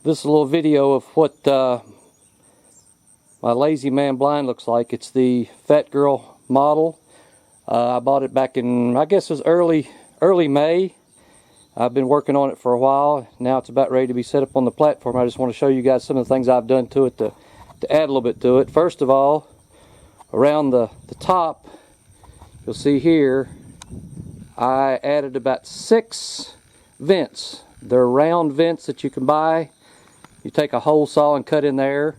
This is a little video of what my Lazyman blind looks like. It's the FatGirl model. I bought it back in, I guess it was early May. I've been working on it for a while. Now it's about ready to be set up on the platform. I just want to show you guys some of the things I've done to it to add a little bit to it. First of all, around the top, you'll see here, I added about 6 vents. They're round vents that you can buy. You take a hole saw and cut in there,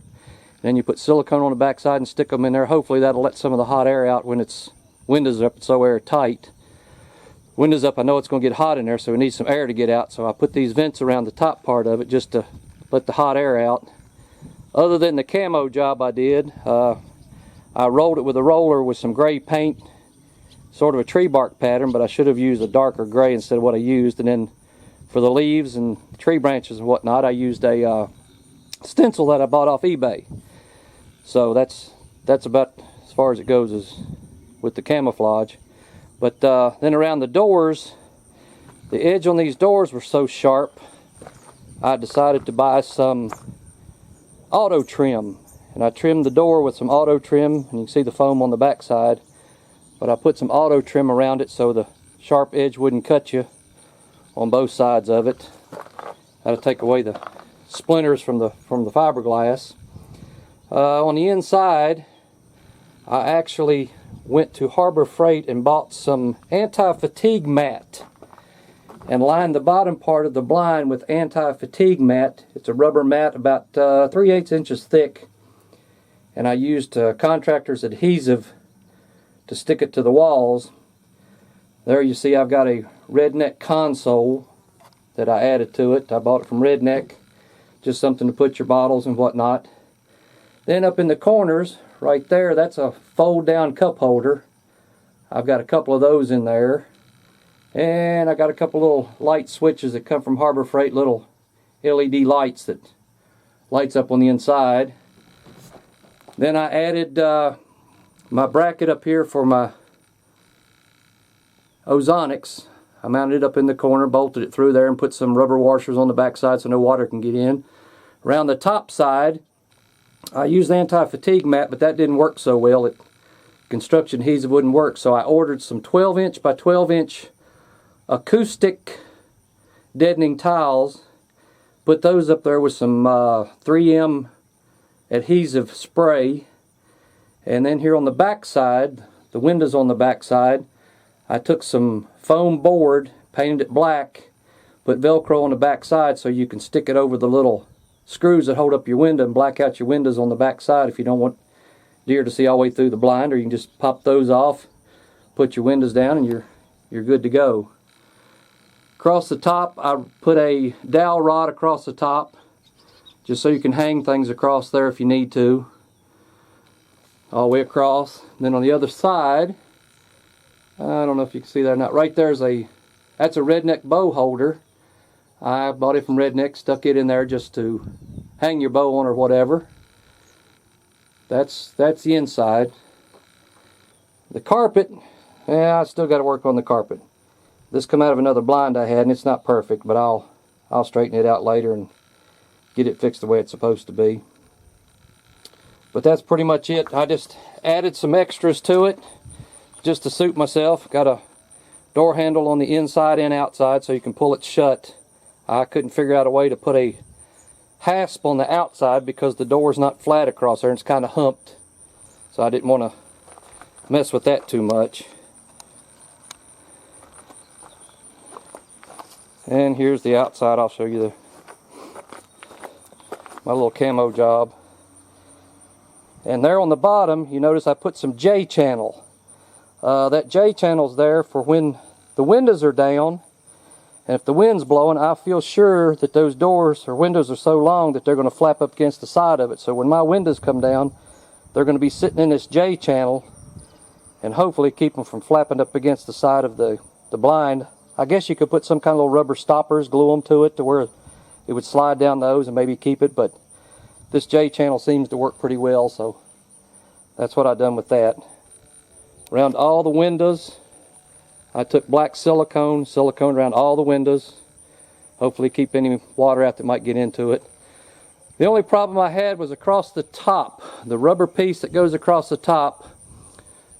then you put silicone on the backside and stick them in there. Hopefully that'll let some of the hot air out when it's windows up. It's so airtight. Windows up, I know it's going to get hot in there, so we need some air to get out. So I put these vents around the top part of it just to let the hot air out. Other than the camo job I did, I rolled it with a roller with some gray paint, sort of a tree bark pattern, but I should have used a darker gray instead of what I used. And then for the leaves and tree branches and whatnot, I used a stencil that I bought off eBay. So that's about as far as it goes as with the camouflage. But then around the doors, the edge on these doors were so sharp, I decided to buy some auto trim. And I trimmed the door with some auto trim, and you can see the foam on the back side. But I put some auto trim around it so the sharp edge wouldn't cut you on both sides of it. That'll take away the splinters from the fiberglass. On the inside, I actually went to Harbor Freight and bought some anti-fatigue mat and lined the bottom part of the blind with anti-fatigue mat. It's a rubber mat about 3/8 inches thick, and I used contractor's adhesive to stick it to the walls. There you see I've got a Redneck console that I added to it. I bought it from Redneck, just something to put your bottles and whatnot. Then up in the corners, right there, that's a fold down cup holder. I've got a couple of those in there. And I got a couple little light switches that come from Harbor Freight, little LED lights that lights up on the inside. Then I added my bracket up here for my ozonics. I mounted it up in the corner, bolted it through there, and put some rubber washers on the back side so no water can get in. Around the top side, I used the anti-fatigue mat, but that didn't work so well. Construction adhesive wouldn't work, so I ordered some 12-inch by 12-inch acoustic deadening tiles. Put those up there with some 3M adhesive spray. And then here on the back side, the windows on the back side, I took some foam board, painted it black, put Velcro on the back side so you can stick it over the little screws that hold up your window and black out your windows on the back side if you don't want deer to see all the way through the blind. Or you can just pop those off, put your windows down, and you're good to go. Across the top, I put a dowel rod across the top just so you can hang things across there if you need to, all the way across. And then on the other side, I don't know if you can see that or not, right there's that's a Redneck bow holder. I bought it from Redneck, stuck it in there just to hang your bow on or whatever. That's the inside. The carpet, yeah, I still got to work on the carpet. This come out of another blind I had, and it's not perfect, but I'll straighten it out later and get it fixed the way it's supposed to be. But that's pretty much it. I just added some extras to it just to suit myself. Got a door handle on the inside and outside so you can pull it shut. I couldn't figure out a way to put a hasp on the outside because the door's not flat across there and it's kind of humped. So I didn't want to mess with that too much. And here's the outside. I'll show you my little camo job. And there on the bottom, you notice I put some J channel. That J channel's there for when the windows are down, and if the wind's blowing, I feel sure that those doors or windows are so long that they're going to flap up against the side of it. So when my windows come down, they're going to be sitting in this J channel and hopefully keep them from flapping up against the side of the blind. I guess you could put some kind of little rubber stoppers, glue them to it to where it would slide down those and maybe keep it, but this J channel seems to work pretty well, so that's what I've done with that. Around all the windows, I took black silicone around all the windows. Hopefully keep any water out that might get into it. The only problem I had was across the top. The rubber piece that goes across the top,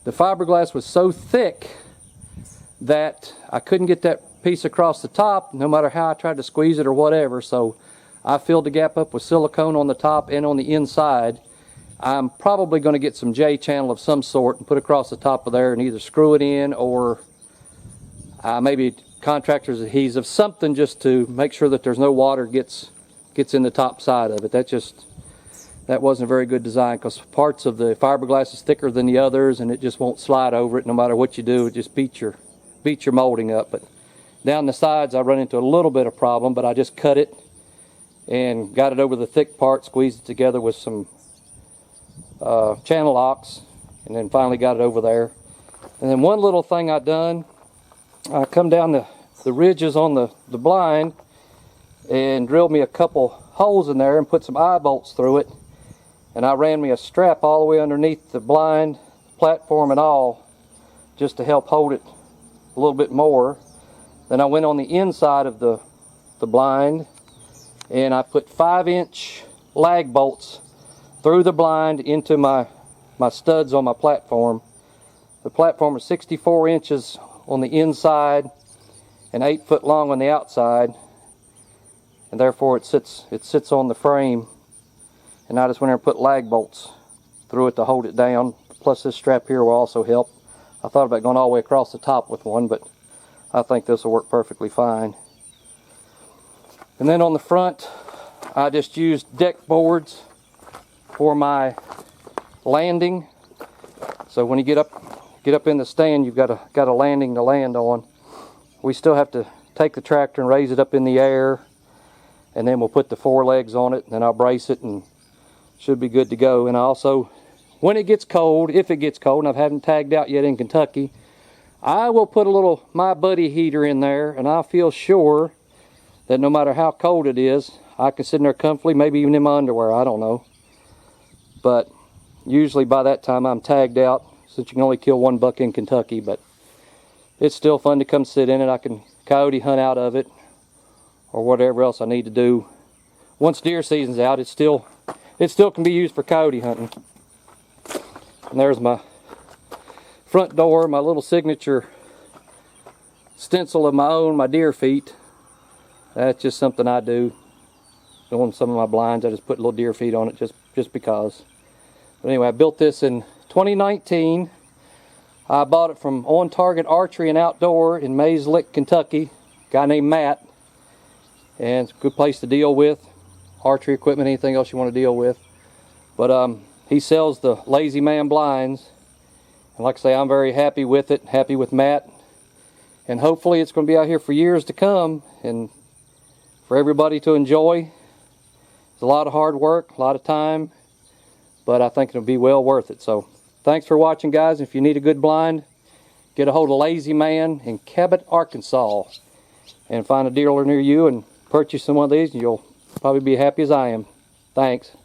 the fiberglass was so thick that I couldn't get that piece across the top no matter how I tried to squeeze it or whatever. So I filled the gap up with silicone on the top and on the inside. I'm probably going to get some J-channel of some sort and put across the top of there and either screw it in or maybe contractor's adhesive, something just to make sure that there's no water gets in the top side of it. That wasn't a very good design, because parts of the fiberglass is thicker than the others and it just won't slide over it no matter what you do. It just beats your molding up. But down the sides I run into a little bit of problem, but I just cut it and got it over the thick part, squeezed it together with some channel locks, and then finally got it over there. And then one little thing I done, I come down the ridges on the blind and drilled me a couple holes in there and put some eye bolts through it, and I ran me a strap all the way underneath the blind platform and all, just to help hold it a little bit more. Then I went on the inside of the blind and I put 5-inch lag bolts through the blind into my studs on my platform. The platform is 64 inches on the inside and 8 foot long on the outside, and therefore it sits on the frame. And I just went there and put lag bolts through it to hold it down. Plus this strap here will also help. I thought about going all the way across the top with one, but I think this will work perfectly fine. And then on the front, I just used deck boards for my landing. So when you get up in the stand, you've got a landing to land on. We still have to take the tractor and raise it up in the air, and then we'll put the 4 legs on it, and then I'll brace it and should be good to go. And I also, when it gets cold, if it gets cold, and I haven't tagged out yet in Kentucky, I will put a little My Buddy heater in there, and I feel sure that no matter how cold it is, I can sit in there comfortably, maybe even in my underwear, I don't know. But usually by that time I'm tagged out, since you can only kill 1 buck in Kentucky. But it's still fun to come sit in it. I can coyote hunt out of it, or whatever else I need to do. Once deer season's out, it still can be used for coyote hunting. And there's my front door, my little signature stencil of my own, my deer feet. That's just something I do. On some of my blinds, I just put little deer feet on it just because. But anyway, I built this in 2019. I bought it from Target Archery and Outdoors in Mayslick, Kentucky. A guy named Matt. And it's a good place to deal with archery equipment, anything else you want to deal with. But he sells the Lazyman blinds. And like I say, I'm very happy with it, happy with Matt. And hopefully it's going to be out here for years to come and for everybody to enjoy. It's a lot of hard work, a lot of time, but I think it'll be well worth it. So thanks for watching, guys. If you need a good blind, get a hold of Lazyman in Cabot, Arkansas, and find a dealer near you and purchase some of these, and you'll probably be happy as I am. Thanks.